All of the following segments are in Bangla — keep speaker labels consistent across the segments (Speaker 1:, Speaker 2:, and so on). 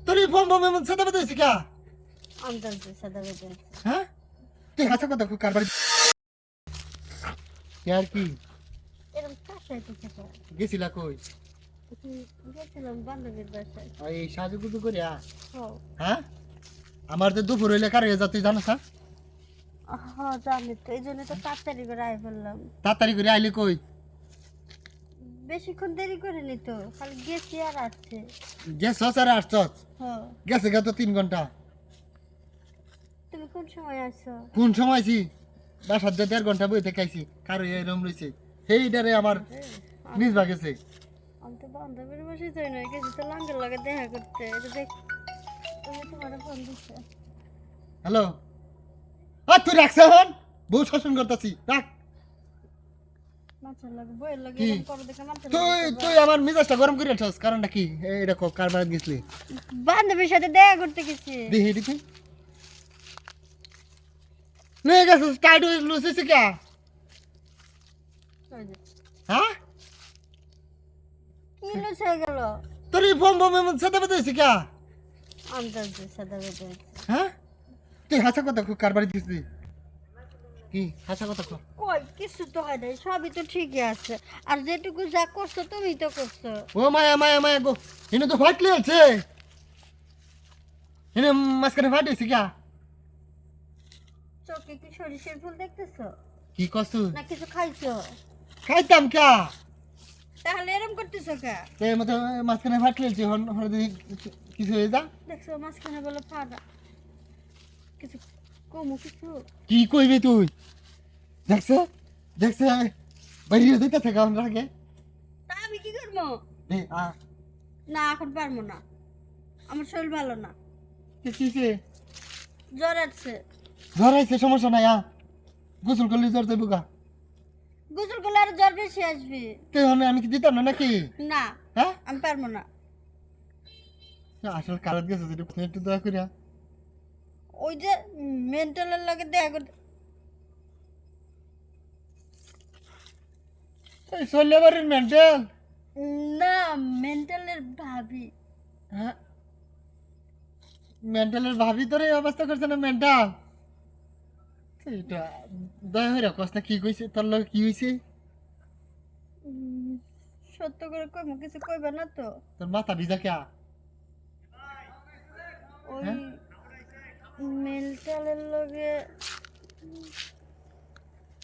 Speaker 1: তোর এই বম বম এমন সাদা বাদা হয়েছে কা?
Speaker 2: অন্তর্জে সাদা বেদে
Speaker 1: হ্যাঁ তুই হাসা কথা খুব কারবার আর কি
Speaker 2: এরকম কাশাইতে থাকে।
Speaker 1: গেছিলা কই?
Speaker 2: গেছিলাম বান্ধবীর বাসায়।
Speaker 1: এই সাজুগুজু করিয়া
Speaker 2: ও
Speaker 1: হ্যাঁ আমার তো দুপুর হইলে কার হয়ে যা তুই জানিস না?
Speaker 2: হ্যাঁ জানি তো, এই জন্য তো তাড়াতাড়ি করে আয় বললাম।
Speaker 1: তাড়াতাড়ি করে আইলি কই?
Speaker 2: বেশিক্ষণ দেরি করিনি তো, খালি গেছি আর আসছে।
Speaker 1: গেছস আর আসছস?
Speaker 2: হ্যাঁ
Speaker 1: গেছে গা তো 3 ঘন্টা।
Speaker 2: তুমি কোন সময় আসছো?
Speaker 1: কোন সময়ছি বাসার যে 1.5 ঘন্টা বইতে খাইছি কার এরম রয়েছে সেইটারে আমার নিজ ভাগেছে।
Speaker 2: আমি তো বান্ধবীর বাসায় যাই না, গেছি তো লাঙ্গের লাগে দেখা করতে। এটা দেখ তুমি তোমার ফোন দিচ্ছে।
Speaker 1: হ্যালো তুই রাখছ হন বউ শাসন করতেছি রাখ।
Speaker 2: মাছের লাগে বইয়ের লাগে
Speaker 1: কি?
Speaker 2: এরকম করো দেখে মাছের
Speaker 1: তুই
Speaker 2: লাগে
Speaker 1: তুই আমার মিজাজটা গরম করে আনছস কারণটা কি? এটা কার বাড়ি গেছলি?
Speaker 2: বান্ধবীর সাথে দেখা করতে গেছি।
Speaker 1: দেখি দেখি নে গেছস টাইট হয়ে লুসিস কে? হ্যাঁ
Speaker 2: কি লুস হয়ে গেল?
Speaker 1: তোর এই বম বম এমন সাদা বাদা হয়েছে কে?
Speaker 2: অন্তর্জে সাদা বেদে
Speaker 1: হ্যাঁ তুই হাসা কথা খুব কার বাড়ি গেছলি? কি হাসা কথা কো?
Speaker 2: কই কিছু তো হয় নাই, সবই তো ঠিকই আছে। আর যেটুকু যা করছো তুমি তো করছো।
Speaker 1: ও মায়া মায়া মায়া গো এনে তো ফাটলে আছে এনে মাঝখানে ফাটেছে কে?
Speaker 2: চোখে কি সরিষার ফুল দেখতেছো
Speaker 1: কি কসু
Speaker 2: না কিছু খাইছো?
Speaker 1: খাইতাম কে?
Speaker 2: তাহলে এরম করতেছো কে?
Speaker 1: এই মতো মাঝখানে ফাটলে আছে হন হন দেখি কিছু হয়ে যা।
Speaker 2: দেখছো মাঝখানে বলে ফাটা কিছু কমু কিছু।
Speaker 1: কি কইবি তুই? দেখছে দেখছে বাইরে দিতে থেকে আমরা আগে
Speaker 2: তা আমি কি করবো?
Speaker 1: দে
Speaker 2: না এখন পারবো না, আমার শরীর ভালো না,
Speaker 1: কিসে
Speaker 2: জ্বর আসছে।
Speaker 1: ধরাইছে সমস্যা নাই গোসল করলে জ্বর দেবো গা।
Speaker 2: গোসল করলে আর জ্বর বেশি আসবে।
Speaker 1: তুই হনে আমি কি দিতাম না নাকি?
Speaker 2: না
Speaker 1: হ্যাঁ
Speaker 2: আমি পারবো না।
Speaker 1: আসল কারণ গেছে যেটা একটু দয়া করিয়া
Speaker 2: ওই যে মেন্টালের লাগে দেখা করতে।
Speaker 1: এই চললে বাড়ির মেন্টাল
Speaker 2: না মেন্টালের ভাবি।
Speaker 1: হ্যাঁ মেন্টালের ভাবি তোর এই অবস্থা করছে না মেন্টাল এটা দয়া হয়ে রাখস না কি কইছে তোর লগে কি হইছে?
Speaker 2: উম, সত্য করে কইমু কিছু কইবা না তো?
Speaker 1: তোর মাথা ভিজা কে?
Speaker 2: ওই
Speaker 1: হ্যাঁ?
Speaker 2: মেন্টালের লগে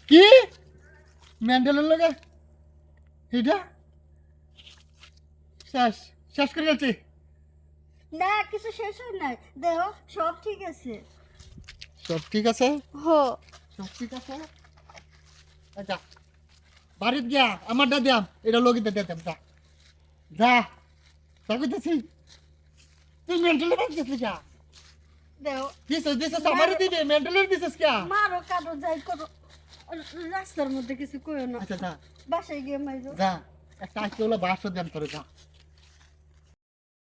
Speaker 1: কি মেন্টালের লগে এটা শেষ শেষ করে যাচ্ছে।
Speaker 2: না কিছু শেষ হয় নাই, দেহ সব ঠিক আছে।
Speaker 1: সব ঠিক আছে
Speaker 2: হো
Speaker 1: সব ঠিক আছে আচ্ছা বাড়িতে গিয়া আমারটা দিয়াম এটা লগিতে দিতাম যা যা তা কইতেছি তুই মেন্টালের বাড়ি গেছিস যা
Speaker 2: দেহ
Speaker 1: দিছিস আমারই দিবি মেন্টালের দিছিস কে?
Speaker 2: মারো কাটো যাই করো, রাস্তার মধ্যে কিছু কইও না।
Speaker 1: আচ্ছা যা
Speaker 2: বাসায় গিয়ে মাইরো।
Speaker 1: যা একটা আজকে হলো বাসও দেন তোরে যা